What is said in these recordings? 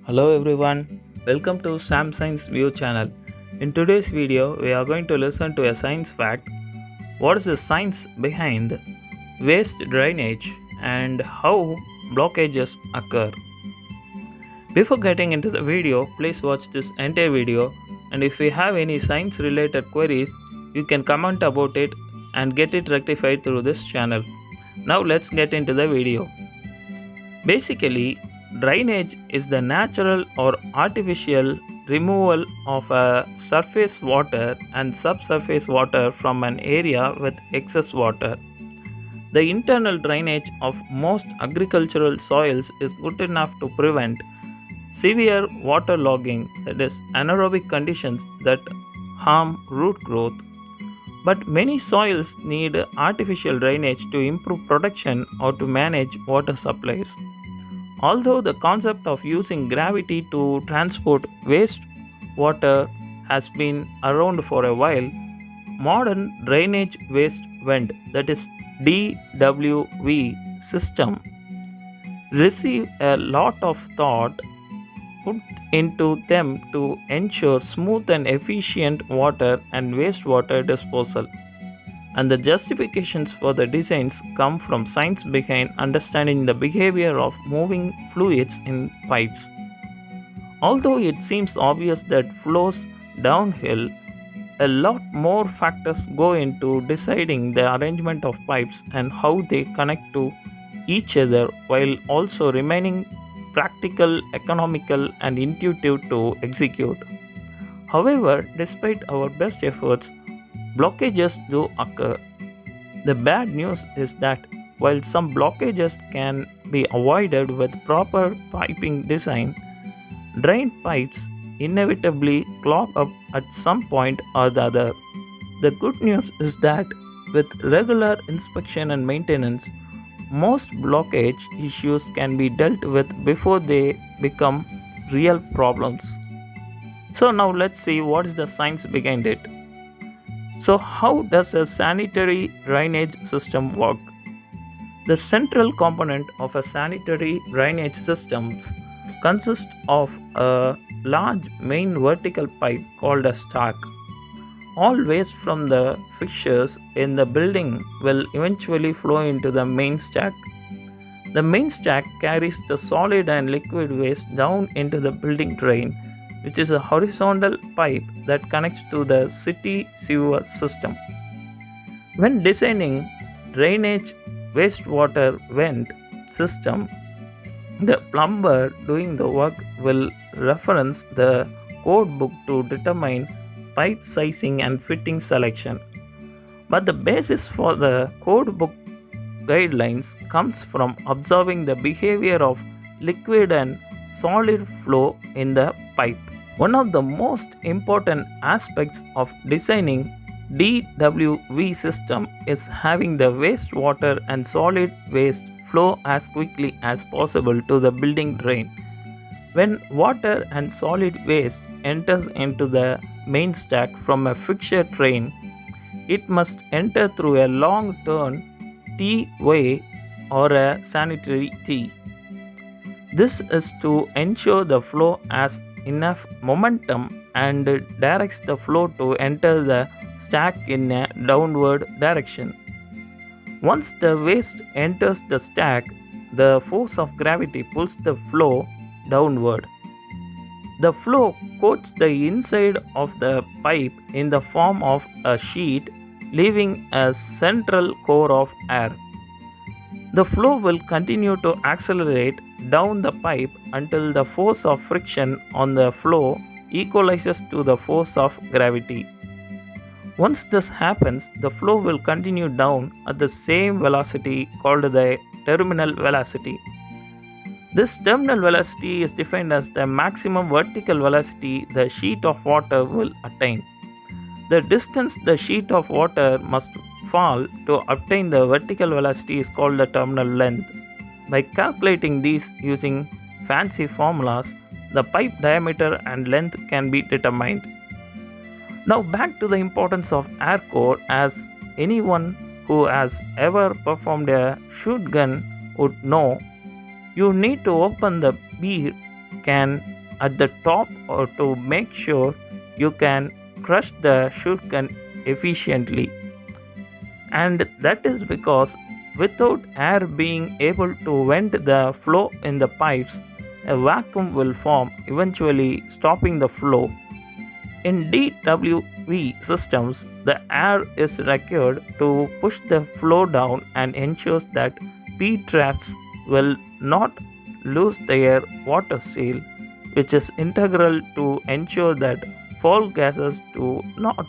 Hello everyone, welcome to Sam Science View channel. In today's video, we are going to listen to a science fact. What is the science behind waste drainage and how blockages occur? Before getting into the video, please watch this entire video, and if you have any science related queries, you can comment about it and get it rectified through this channel. Now let's get into the video. Basically, drainage is the natural or artificial removal of a surface water and subsurface water from an area with excess water. The internal drainage of most agricultural soils is good enough to prevent severe waterlogging, that is, anaerobic conditions that harm root growth. But many soils need artificial drainage to improve production or to manage water supplies. Although the concept of using gravity to transport waste water has been around for a while, modern drainage waste vent, that is DWV system, receive a lot of thought put into them to ensure smooth and efficient water and wastewater disposal. And the justifications for the designs come from science behind understanding the behavior of moving fluids in pipes. Although it seems obvious that flows downhill, a lot more factors go into deciding the arrangement of pipes and how they connect to each other while also remaining practical, economical, and intuitive to execute. However, despite our best efforts, blockages do occur. The bad news is that while some blockages can be avoided with proper piping design, drain pipes inevitably clog up at some point or the other. The good news is that with regular inspection and maintenance, most blockage issues can be dealt with before they become real problems. So now let's see what is the science behind it. So, how does a sanitary drainage system work? The central component of a sanitary drainage system consists of a large main vertical pipe called a stack. All waste from the fixtures in the building will eventually flow into the main stack. The main stack carries the solid and liquid waste down into the building drain, which is a horizontal pipe that connects to the city sewer system. When designing drainage wastewater vent system, the plumber doing the work will reference the code book to determine pipe sizing and fitting selection. But the basis for the code book guidelines comes from observing the behavior of liquid and solid flow in the pipe. One of the most important aspects of designing DWV system is having the wastewater and solid waste flow as quickly as possible to the building drain. When water and solid waste enters into the main stack from a fixture drain, it must enter through a long turn T way or a sanitary T. This is to ensure the flow has enough momentum and directs the flow to enter the stack in a downward direction. Once the waste enters the stack, the force of gravity pulls the flow downward. The flow coats the inside of the pipe in the form of a sheet, leaving a central core of air. The flow will continue to accelerate down the pipe until the force of friction on the flow equalizes to the force of gravity. Once this happens, the flow will continue down at the same velocity called the terminal velocity. This terminal velocity is defined as the maximum vertical velocity the sheet of water will attain. The distance the sheet of water must fall to obtain the vertical velocity is called the terminal length. By calculating these using fancy formulas, the pipe diameter and length can be determined. Now back to the importance of air core, as anyone who has ever performed a shoot gun would know. You need to open the beer can at the top or to make sure you can crush the sugarcane efficiently. And that is because without air being able to vent the flow in the pipes, a vacuum will form, eventually stopping the flow. In DWV systems, the air is required to push the flow down and ensures that P traps will not lose their water seal, which is integral to ensure that foul gases do not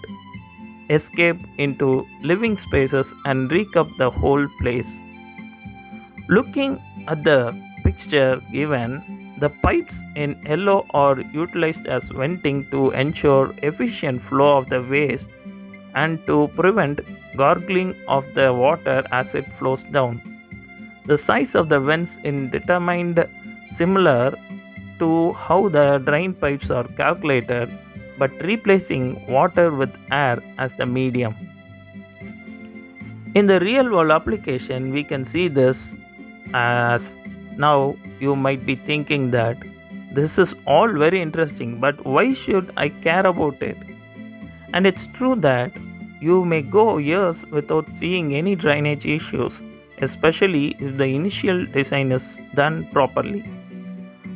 escape into living spaces and reek up the whole place. Looking at the picture given, the pipes in yellow are utilized as venting to ensure efficient flow of the waste and to prevent gargling of the water as it flows down. The size of the vents is determined similar to how the drain pipes are calculated, but replacing water with air as the medium. In the real world application, we can see this as now you might be thinking that this is all very interesting, but why should I care about it? And it's true that you may go years without seeing any drainage issues, especially if the initial design is done properly.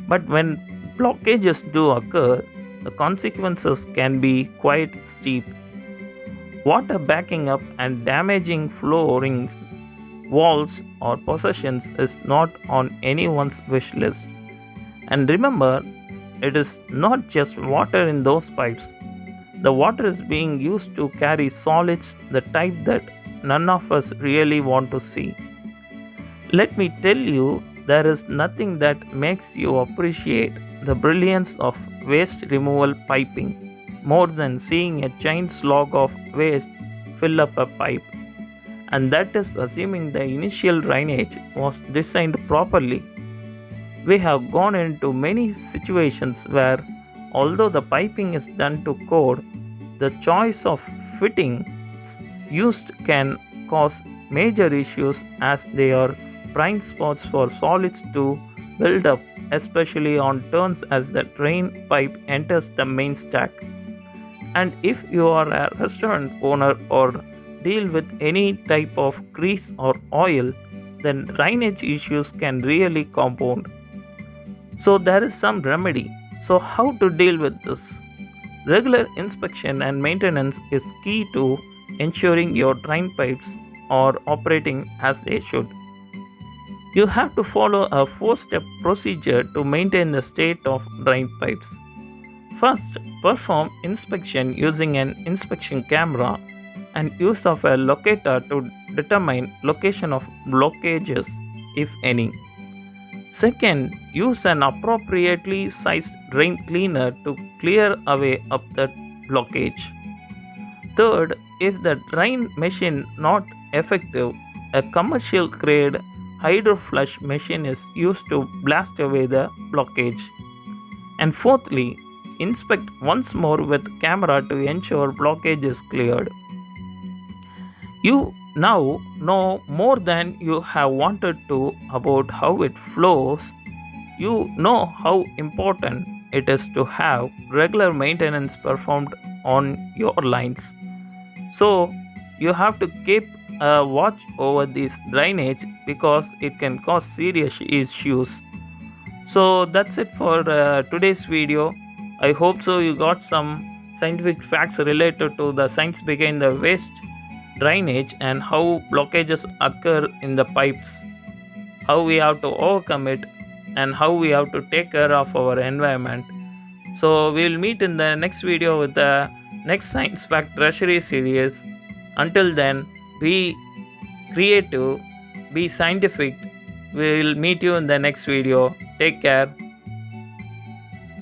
But when blockages do occur, the consequences can be quite steep. Water backing up and damaging floorings, walls, or possessions is not on anyone's wish list. And remember, it is not just water in those pipes. The water is being used to carry solids, the type that none of us really want to see. Let me tell you, there is nothing that makes you appreciate the brilliance of waste removal piping more than seeing a giant slog of waste fill up a pipe. And that is assuming the initial drainage was designed properly. We have gone into many situations where, although the piping is done to code, the choice of fittings used can cause major issues as they are prime spots for solids to build up, especially on turns as the drain pipe enters the main stack. And if you are a restaurant owner or deal with any type of grease or oil, then drainage issues can really compound. So there is some remedy. So how to deal with this? Regular inspection and maintenance is key to ensuring your drain pipes are operating as they should. You have to follow a 4-step procedure to maintain the state of drain pipes. First, perform inspection using an inspection camera and use of a locator to determine location of blockages, if any. Second, use an appropriately sized drain cleaner to clear away up the blockage. Third, if the drain machine not effective, a commercial grade hydroflush machine is used to blast away the blockage. And fourthly, inspect once more with camera to ensure blockage is cleared. You now know more than you have wanted to about how it flows. You know how important it is to have regular maintenance performed on your lines. So you have to keep a watch over this drainage because it can cause serious issues. So that's it for today's video. I hope so you got some scientific facts related to the science behind the waste drainage and how blockages occur in the pipes, how we have to overcome it, and how we have to take care of our environment. So we will meet in the next video with the next science fact treasury series. Until then, be creative, be scientific. We will meet you in the next video. Take care.